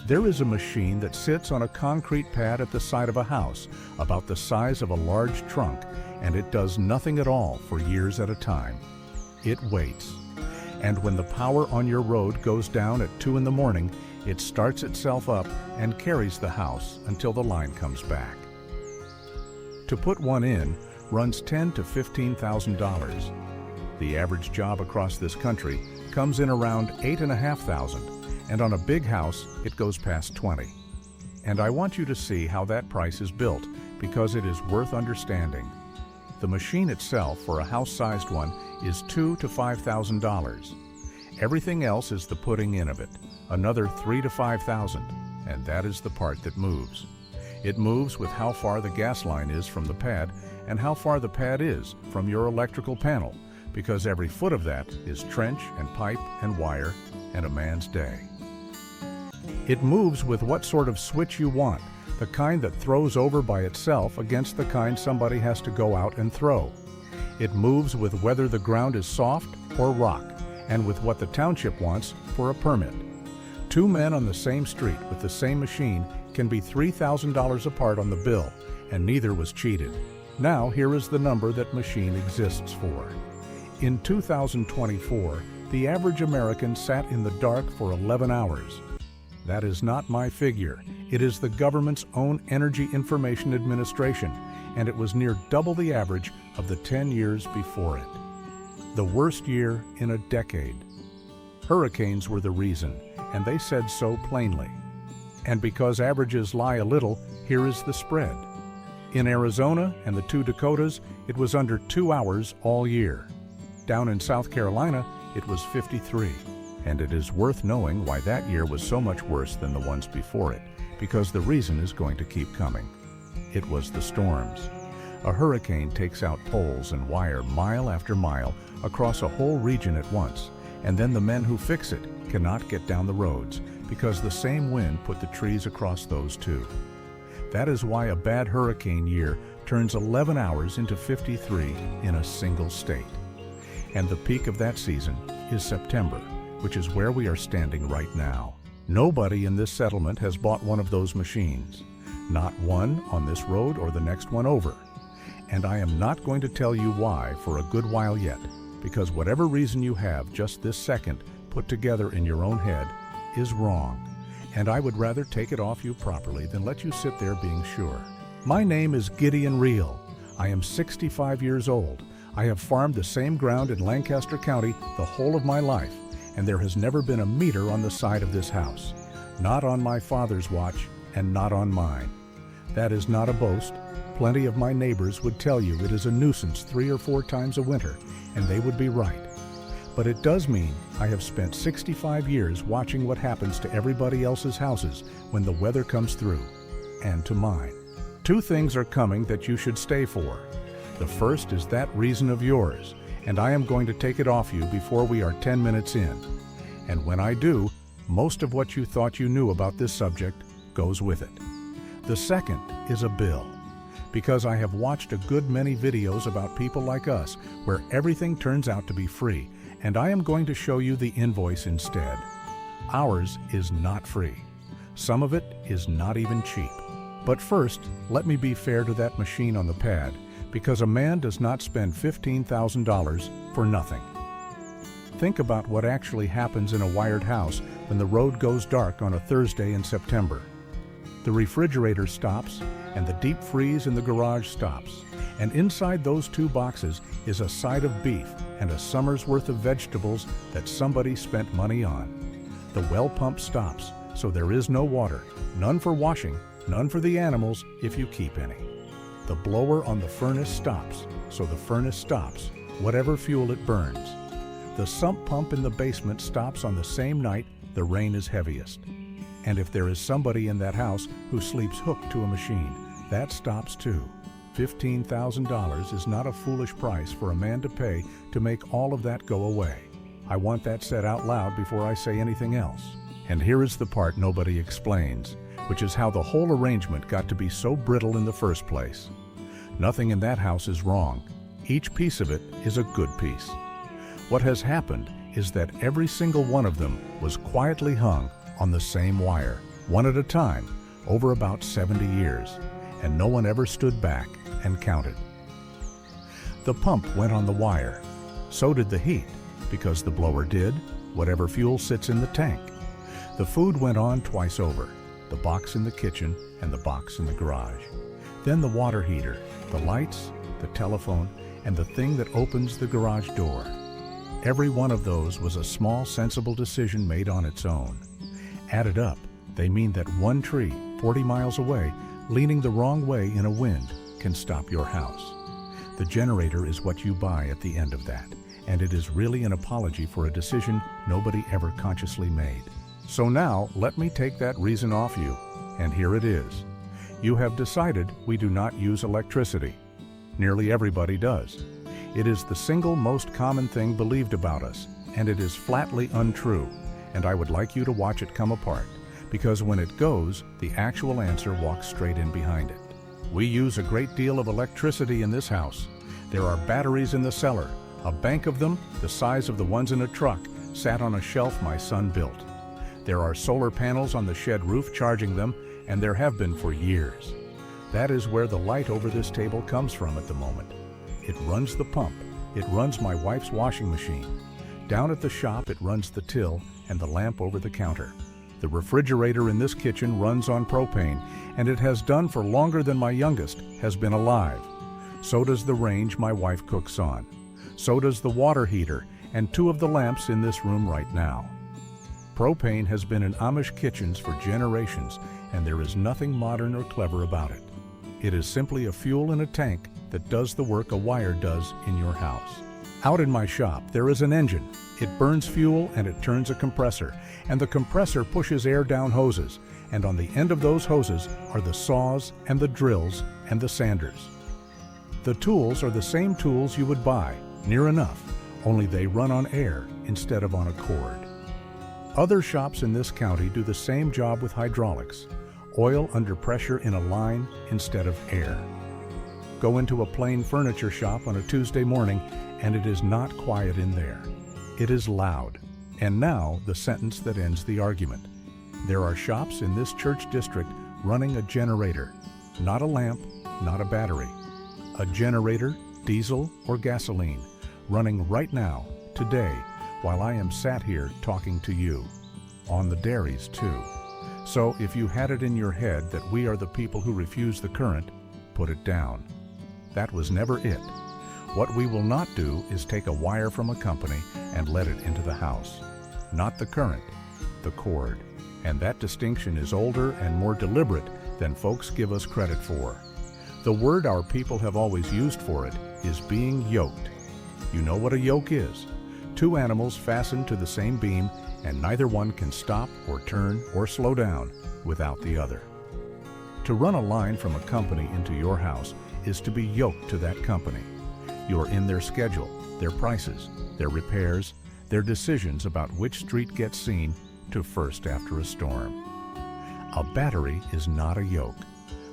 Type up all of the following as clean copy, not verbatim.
There is a machine that sits on a concrete pad at the side of a house, about the size of a large trunk, and it does nothing at all for years at a time. It waits. And when the power on your road goes down at 2 in the morning, it starts itself up and carries the house until the line comes back. To put one in runs $10,000 to $15,000. The average job across this country comes in around $8,500, and on a big house it goes past $20,000. And I want you to see how that price is built, because it is worth understanding. The machine itself for a house-sized one is $2,000 to $5,000. Everything else is the putting in of it, another $3,000 to $5,000, and that is the part that moves. It moves with how far the gas line is from the pad and how far the pad is from your electrical panel, because every foot of that is trench and pipe and wire and a man's day. It moves with what sort of switch you want, the kind that throws over by itself against the kind somebody has to go out and throw. It moves with whether the ground is soft or rock, and with what the township wants for a permit. 2 men on the same street with the same machine can be $3,000 apart on the bill, and neither was cheated. Now here is the number that machine exists for. In 2024, the average American sat in the dark for 11 hours. That is not my figure. It is the government's own Energy Information Administration, and it was near double the average of the 10 years before it. The worst year in a decade. Hurricanes were the reason, and they said so plainly. And because averages lie a little, here is the spread. In Arizona and the 2 Dakotas, it was under 2 hours all year. Down in South Carolina, it was 53. And it is worth knowing why that year was so much worse than the ones before it, because the reason is going to keep coming. It was the storms. A hurricane takes out poles and wire mile after mile across a whole region at once, and then the men who fix it cannot get down the roads because the same wind put the trees across those too. That is why a bad hurricane year turns 11 hours into 53 in a single state. And the peak of that season is September, which is where we are standing right now. Nobody in this settlement has bought one of those machines. Not one on this road or the next one over. And I am not going to tell you why for a good while yet, because whatever reason you have just this second put together in your own head is wrong, and I would rather take it off you properly than let you sit there being sure. My name is Gideon Riehl. I am 65 years old. I have farmed the same ground in Lancaster County the whole of my life, and there has never been a meter on the side of this house. Not on my father's watch, and not on mine. That is not a boast. Plenty of my neighbors would tell you it is a nuisance 3 or 4 times a winter, and they would be right. But it does mean I have spent 65 years watching what happens to everybody else's houses when the weather comes through, and to mine. 2 things are coming that you should stay for. The first is that reason of yours, and I am going to take it off you before we are 10 minutes in. And when I do, most of what you thought you knew about this subject goes with it. The second is a bill, because I have watched a good many videos about people like us where everything turns out to be free, and I am going to show you the invoice instead. Ours is not free. Some of it is not even cheap. But first, let me be fair to that machine on the pad, because a man does not spend $15,000 for nothing. Think about what actually happens in a wired house when the road goes dark on a Thursday in September. The refrigerator stops, and the deep freeze in the garage stops, and inside those 2 boxes is a side of beef and a summer's worth of vegetables that somebody spent money on. The well pump stops, so there is no water, none for washing, none for the animals if you keep any. The blower on the furnace stops, so the furnace stops, whatever fuel it burns. The sump pump in the basement stops on the same night the rain is heaviest. And if there is somebody in that house who sleeps hooked to a machine, that stops too. $15,000 is not a foolish price for a man to pay to make all of that go away. I want that said out loud before I say anything else. And here is the part nobody explains, which is how the whole arrangement got to be so brittle in the first place. Nothing in that house is wrong. Each piece of it is a good piece. What has happened is that every single one of them was quietly hung on the same wire, one at a time, over about 70 years, and no one ever stood back and counted. The pump went on the wire. So did the heat, because the blower did whatever fuel sits in the tank. The food went on twice over, the box in the kitchen and the box in the garage. Then the water heater, the lights, the telephone, and the thing that opens the garage door. Every one of those was a small, sensible decision made on its own. Added up, they mean that one tree 40 miles away, leaning the wrong way in a wind, can stop your house. The generator is what you buy at the end of that, and it is really an apology for a decision nobody ever consciously made. So now, let me take that reason off you, and here it is. You have decided we do not use electricity. Nearly everybody does. It is the single most common thing believed about us, and it is flatly untrue, and I would like you to watch it come apart, because when it goes, the actual answer walks straight in behind it. We use a great deal of electricity in this house. There are batteries in the cellar. A bank of them, the size of the ones in a truck, sat on a shelf my son built. There are solar panels on the shed roof charging them, and there have been for years. That is where the light over this table comes from at the moment. It runs the pump. It runs my wife's washing machine. Down at the shop, it runs the till and the lamp over the counter. The refrigerator in this kitchen runs on propane, and it has done for longer than my youngest has been alive. So does the range my wife cooks on. So does the water heater and 2 of the lamps in this room right now. Propane has been in Amish kitchens for generations, and there is nothing modern or clever about it. It is simply a fuel in a tank that does the work a wire does in your house. Out in my shop, there is an engine. It burns fuel and it turns a compressor, and the compressor pushes air down hoses, and on the end of those hoses are the saws and the drills and the sanders. The tools are the same tools you would buy, near enough, only they run on air instead of on a cord. Other shops in this county do the same job with hydraulics, oil under pressure in a line instead of air. Go into a plain furniture shop on a Tuesday morning, and it is not quiet in there. It is loud. And now the sentence that ends the argument. There are shops in this church district running a generator, not a lamp, not a battery. A generator, diesel or gasoline, running right now, today, while I am sat here talking to you. On the dairies too. So if you had it in your head that we are the people who refuse the current, put it down. That was never it. What we will not do is take a wire from a company and let it into the house. Not the current, the cord. And that distinction is older and more deliberate than folks give us credit for. The word our people have always used for it is being yoked. You know what a yoke is? 2 animals fastened to the same beam, and neither one can stop or turn or slow down without the other. To run a line from a company into your house is to be yoked to that company. You're in their schedule, their prices, their repairs, their decisions about which street gets seen to first after a storm. A battery is not a yoke.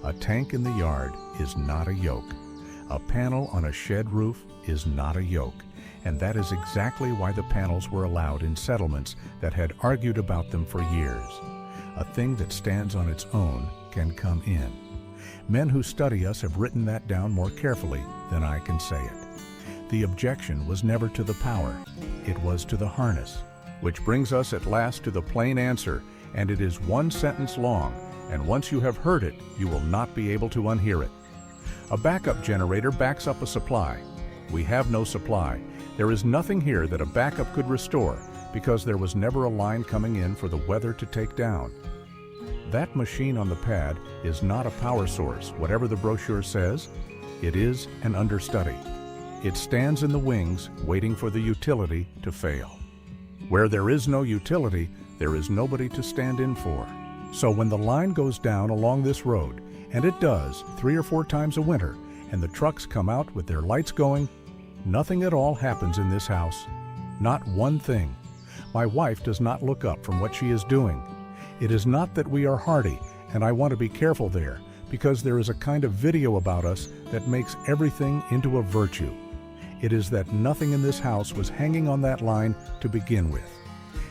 A tank in the yard is not a yoke. A panel on a shed roof is not a yoke. And that is exactly why the panels were allowed in settlements that had argued about them for years. A thing that stands on its own can come in. Men who study us have written that down more carefully than I can say it. The objection was never to the power, it was to the harness, which brings us at last to the plain answer, and it is 1 sentence long, and once you have heard it, you will not be able to unhear it. A backup generator backs up a supply. We have no supply. There is nothing here that a backup could restore, because there was never a line coming in for the weather to take down. That machine on the pad is not a power source, whatever the brochure says. It is an understudy. It stands in the wings, waiting for the utility to fail. Where there is no utility, there is nobody to stand in for. So when the line goes down along this road, and it does 3 or 4 times a winter, and the trucks come out with their lights going, nothing at all happens in this house. Not one thing. My wife does not look up from what she is doing. It is not that we are hardy, and I want to be careful there, because there is a kind of video about us that makes everything into a virtue. It is that nothing in this house was hanging on that line to begin with.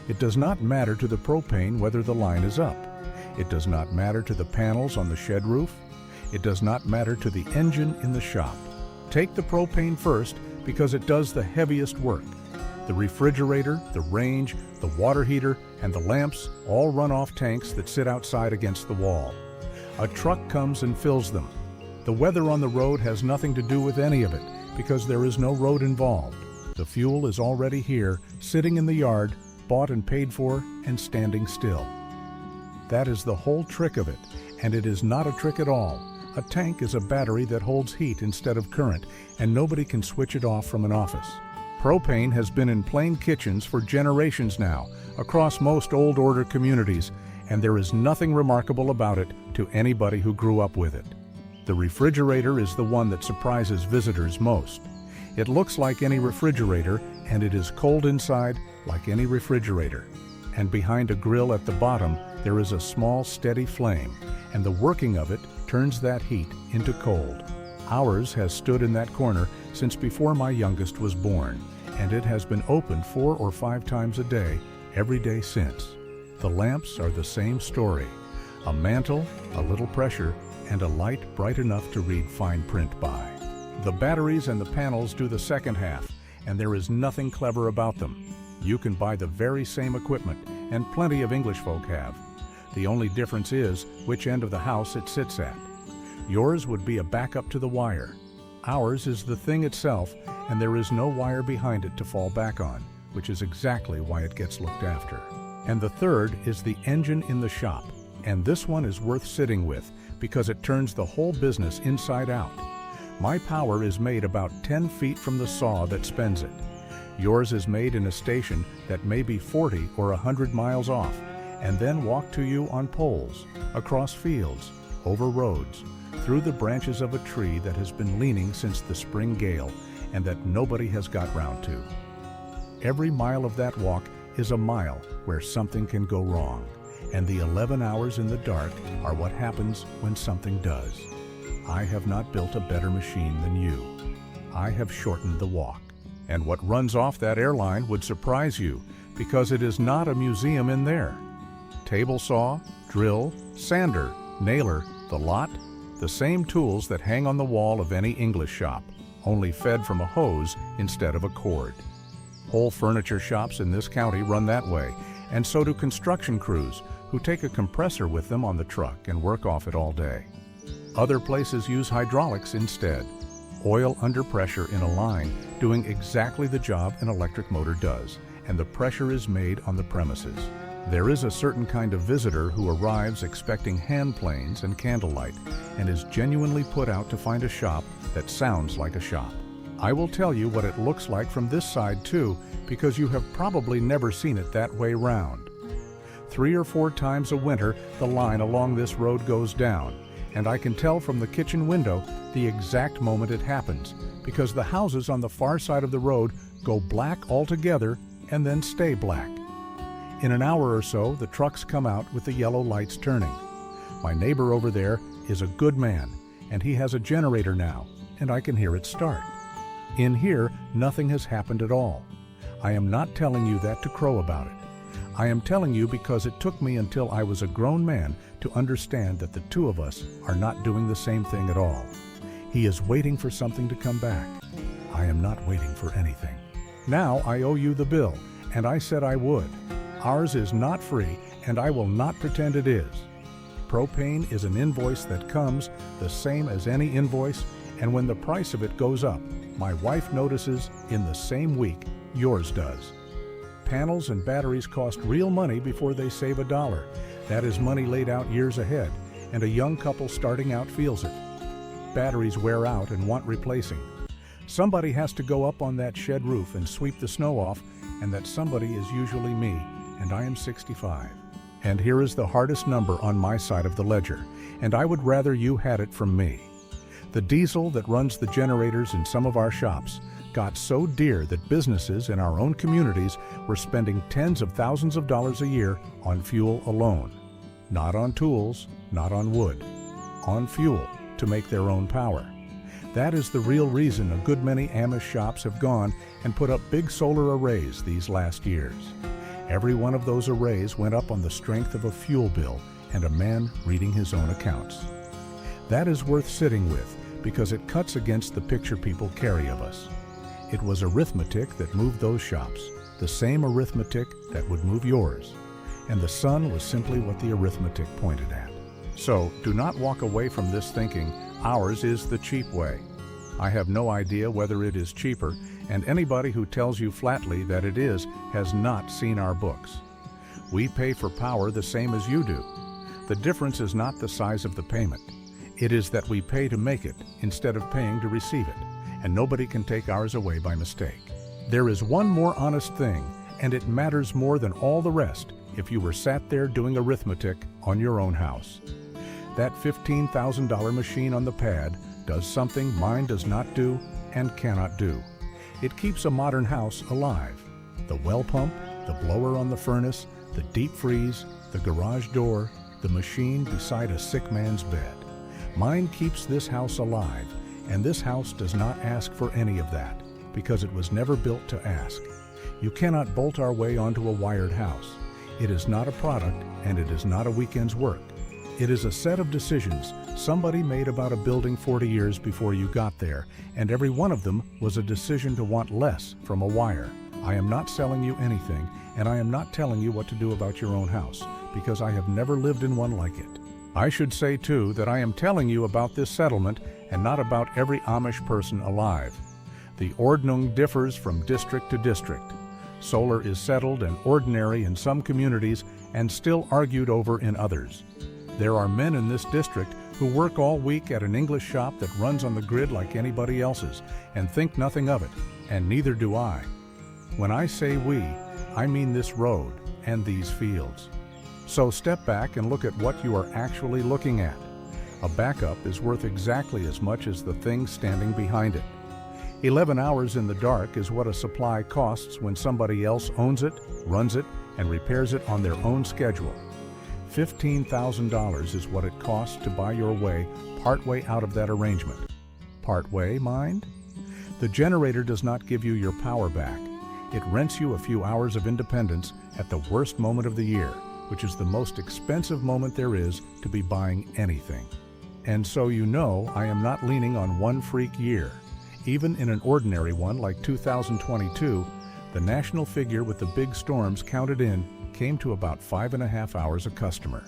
It does not matter to the propane whether the line is up. It does not matter to the panels on the shed roof. It does not matter to the engine in the shop. Take the propane first because it does the heaviest work. The refrigerator, the range, the water heater, and the lamps all run off tanks that sit outside against the wall. A truck comes and fills them. The weather on the road has nothing to do with any of it because there is no road involved. The fuel is already here, sitting in the yard, bought and paid for, and standing still. That is the whole trick of it, and it is not a trick at all. A tank is a battery that holds heat instead of current, and nobody can switch it off from an office. Propane has been in plain kitchens for generations now, across most old order communities, and there is nothing remarkable about it to anybody who grew up with it. The refrigerator is the one that surprises visitors most. It looks like any refrigerator, and it is cold inside like any refrigerator. And behind a grill at the bottom, there is a small, steady flame, and the working of it turns that heat into cold. Ours has stood in that corner since before my youngest was born, and it has been opened 4 or 5 times a day, every day since. The lamps are the same story. A mantle, a little pressure, and a light bright enough to read fine print by. The batteries and the panels do the second half, and there is nothing clever about them. You can buy the very same equipment, and plenty of English folk have. The only difference is which end of the house it sits at. Yours would be a backup to the wire. Ours is the thing itself, and there is no wire behind it to fall back on, which is exactly why it gets looked after. And the third is the engine in the shop, and this one is worth sitting with because it turns the whole business inside out. My power is made about 10 feet from the saw that spins it. Yours is made in a station that may be 40 or 100 miles off, and then walk to you on poles, across fields, over roads, through the branches of a tree that has been leaning since the spring gale and that nobody has got round to. Every mile of that walk is a mile where something can go wrong, and the 11 hours in the dark are what happens when something does. I have not built a better machine than you. I have shortened the walk. And what runs off that airline would surprise you, because it is not a museum in there. Table saw, drill, sander, nailer, the lot, the same tools that hang on the wall of any English shop, only fed from a hose instead of a cord. Whole furniture shops in this county run that way, and so do construction crews who take a compressor with them on the truck and work off it all day. Other places use hydraulics instead. Oil under pressure in a line doing exactly the job an electric motor does, and the pressure is made on the premises. There is a certain kind of visitor who arrives expecting hand planes and candlelight and is genuinely put out to find a shop that sounds like a shop. I will tell you what it looks like from this side too, because you have probably never seen it that way round. 3 or 4 times a winter the line along this road goes down, and I can tell from the kitchen window the exact moment it happens, because the houses on the far side of the road go black altogether and then stay black. In an hour or so, the trucks come out with the yellow lights turning. My neighbor over there is a good man, and he has a generator now, and I can hear it start. In here, nothing has happened at all. I am not telling you that to crow about it. I am telling you because it took me until I was a grown man to understand that the two of us are not doing the same thing at all. He is waiting for something to come back. I am not waiting for anything. Now I owe you the bill, and I said I would. Ours is not free, and I will not pretend it is. Propane is an invoice that comes the same as any invoice, and when the price of it goes up, my wife notices in the same week yours does. Panels and batteries cost real money before they save $1. That is money laid out years ahead, and a young couple starting out feels it. Batteries wear out and want replacing. Somebody has to go up on that shed roof and sweep the snow off, and that somebody is usually me, and I am 65. And here is the hardest number on my side of the ledger, and I would rather you had it from me. The diesel that runs the generators in some of our shops got so dear that businesses in our own communities were spending tens of thousands of dollars a year on fuel alone. Not on tools, not on wood, on fuel to make their own power. That is the real reason a good many Amish shops have gone and put up big solar arrays these last years. Every one of those arrays went up on the strength of a fuel bill, and a man reading his own accounts. That is worth sitting with because it cuts against the picture people carry of us. It was arithmetic that moved those shops, the same arithmetic that would move yours. And the sun was simply what the arithmetic pointed at. So do not walk away from this thinking, ours is the cheap way. I have no idea whether it is cheaper, and anybody who tells you flatly that it is has not seen our books. We pay for power the same as you do. The difference is not the size of the payment. It is that we pay to make it instead of paying to receive it, and nobody can take ours away by mistake. There is one more honest thing, and it matters more than all the rest if you were sat there doing arithmetic on your own house. That $15,000 machine on the pad does something mine does not do and cannot do. It keeps a modern house alive. The well pump, the blower on the furnace, the deep freeze, the garage door, the machine beside a sick man's bed. Mine keeps this house alive, and this house does not ask for any of that, because it was never built to ask. You cannot bolt our way onto a wired house. It is not a product, and it is not a weekend's work. It is a set of decisions somebody made about a building 40 years before you got there, and every one of them was a decision to want less from a wire. I am not selling you anything, and I am not telling you what to do about your own house, because I have never lived in one like it. I should say, too, that I am telling you about this settlement and not about every Amish person alive. The Ordnung differs from district to district. Solar is settled and ordinary in some communities and still argued over in others. There are men in this district who work all week at an English shop that runs on the grid like anybody else's and think nothing of it, and neither do I. When I say we, I mean this road and these fields. So step back and look at what you are actually looking at. A backup is worth exactly as much as the thing standing behind it. 11 hours in the dark is what a supply costs when somebody else owns it, runs it, and repairs it on their own schedule. $15,000 is what it costs to buy your way partway out of that arrangement. Partway, mind? The generator does not give you your power back. It rents you a few hours of independence at the worst moment of the year, which is the most expensive moment there is to be buying anything. And so you know I am not leaning on one freak year. Even in an ordinary one like 2022, the national figure with the big storms counted in came to about 5.5 hours a customer.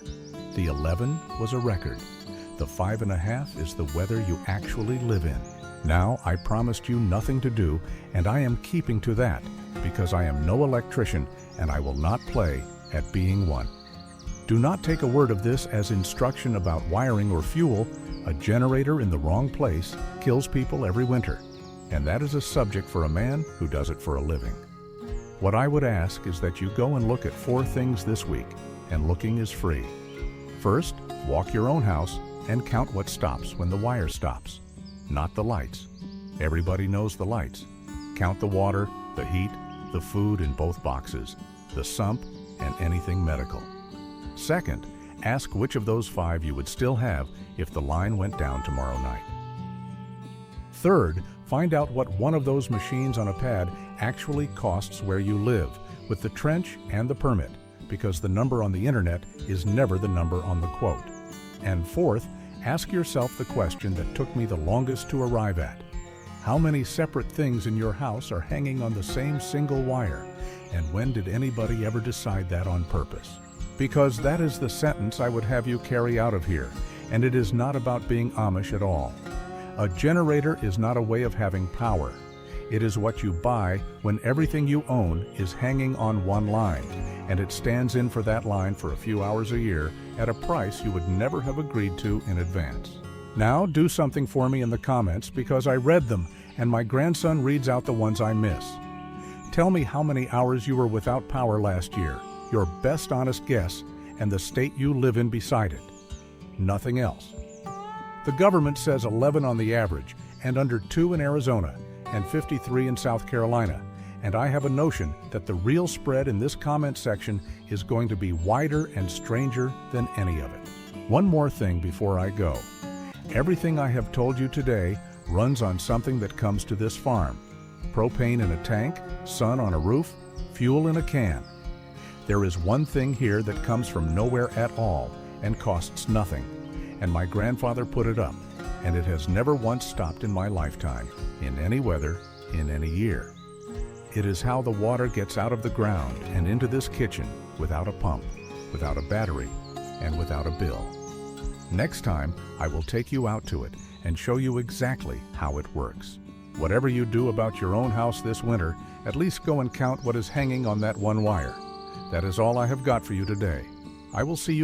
The 11 was a record. The 5.5 is the weather you actually live in. Now, I promised you nothing to do, and I am keeping to that, because I am no electrician and I will not play at being one. Do not take a word of this as instruction about wiring or fuel. A generator in the wrong place kills people every winter, and that is a subject for a man who does it for a living. What I would ask is that you go and look at 4 things this week, and looking is free. First, walk your own house and count what stops when the wire stops, not the lights. Everybody knows the lights. Count the water, the heat, the food in both boxes, the sump, and anything medical. Second, ask which of those 5 you would still have if the line went down tomorrow night. Third, find out what one of those machines on a pad actually costs where you live, with the trench and the permit, because the number on the internet is never the number on the quote. And fourth, ask yourself the question that took me the longest to arrive at. How many separate things in your house are hanging on the same single wire? And when did anybody ever decide that on purpose? Because that is the sentence I would have you carry out of here, and it is not about being Amish at all. A generator is not a way of having power. It is what you buy when everything you own is hanging on one line, and it stands in for that line for a few hours a year at a price you would never have agreed to in advance. Now do something for me in the comments, because I read them, and my grandson reads out the ones I miss. Tell me how many hours you were without power last year, your best honest guess, and the state you live in beside it. Nothing else. The government says 11 on the average, and under 2 in Arizona, and 53 in South Carolina, and I have a notion that the real spread in this comment section is going to be wider and stranger than any of it. One more thing before I go. Everything I have told you today runs on something that comes to this farm. Propane in a tank, sun on a roof, fuel in a can. There is one thing here that comes from nowhere at all, and costs nothing. And my grandfather put it up, and it has never once stopped in my lifetime, in any weather, in any year. It is how the water gets out of the ground and into this kitchen without a pump, without a battery, and without a bill. Next time, I will take you out to it and show you exactly how it works. Whatever you do about your own house this winter, at least go and count what is hanging on that one wire. That is all I have got for you today. I will see you